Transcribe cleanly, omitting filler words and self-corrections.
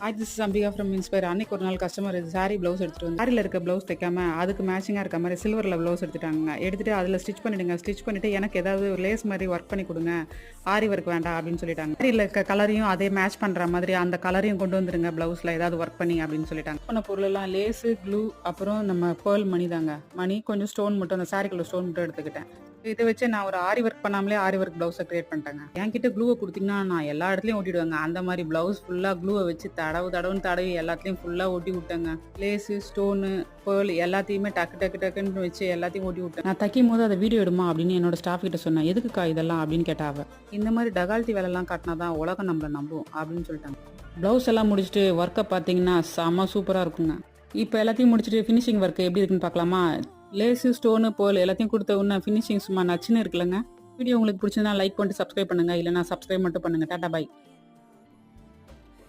Hi this is Ambika from inspire. அன்னைக்கு ஒரு நாள் கஸ்டமர் சாரி ப்ளவுஸ் எடுத்துட்டு வந்து சாரியில் இருக்க ப்ளவுஸ் தைக்காம அதுக்கு மேட்சிங்காக இருக்க மாதிரி சில்வரில் ப்ளவுஸ் எடுத்துட்டாங்க. எடுத்துட்டு அதில் ஸ்டிச் பண்ணிடுங்க. ஸ்டிச் பண்ணிட்டு எனக்கு ஏதாவது ஒரு லேஸ் மாதிரி ஒர்க் பண்ணி கொடுங்க, ஆரி ஒர்க் வேண்டாம் அப்படின்னு சொல்லிட்டாங்க. சாரியில் இருக்க கலரையும் அதே மேட்ச் பண்ணுற மாதிரி அந்த கலரையும் கொண்டு வந்துருங்க ப்ளவுஸில் ஏதாவது ஒர்க் பண்ணி அப்படின்னு சொல்லிட்டாங்க. பண்ண பொருளெல்லாம் லேஸு, க்ளூ, அப்புறம் நம்ம பேர்ல் மணி தாங்க. மணி கொஞ்சம் ஸ்டோன் மட்டும், அந்த சாரிக்குள்ள ஸ்டோன் மட்டும் எடுத்துக்கிட்டேன். இதை வச்சு நான் ஒரு ஆரி ஒர்க் பண்ணாமலே ஆரி ஒர்க் ப்ளவுஸை கிரியேட் பண்ணிட்டேங்க. என்கிட்ட க்ளூவை கொடுத்தீங்கன்னா நான் எல்லா இடத்துலையும் ஒட்டிடுவேங்க. அந்த மாதிரி ப்ளவுஸ் ஃபுல்லாக க்ளூவை வச்சு தடவுன்னு தடவி எல்லாத்தையும் ஃபுல்லாக ஒட்டி விட்டேங்க. லேஸு, ஸ்டோனு, பேர்ல் எல்லாத்தையுமே டக்குன்னு வச்சு எல்லாத்தையும் ஒட்டி விட்டேன். நான் தைக்கும் போது அதை வீடியோ எடுமா அப்படின்னு என்னோட ஸ்டாஃப் கிட்ட சொன்னேன். எதுக்குக்கா இதெல்லாம் அப்படின்னு கேட்டாவ. இந்த மாதிரி டகால்ட்டி வேலைலாம் காட்டினா தான் உலகம் நம்மளை நம்பும் அப்படின்னு சொல்லிட்டாங்க. ப்ளவுஸ் எல்லாம் முடிச்சுட்டு ஒர்க்கை பார்த்தீங்கன்னா செம்ம சூப்பராக இருக்குங்க. இப்போ எல்லாத்தையும் முடிச்சுட்டு ஃபினிஷிங் ஒர்க் எப்படி இருக்குன்னு பார்க்கலாமா? லேஸு, ஸ்டோனு, பேர்ல் எல்லாத்தையும் கொடுத்த உடனே ஃபினிஷிங் சும்மா நச்சுன்னு இருக்குல்லங்க. வீடியோ உங்களுக்கு பிடிச்சதுன்னா லைக் பண்ணிட்டு சப்ஸ்கிரைப் பண்ணுங்க. இல்லைனா சப்ஸ்கிரைப் மட்டும் பண்ணுங்க. Tata bye.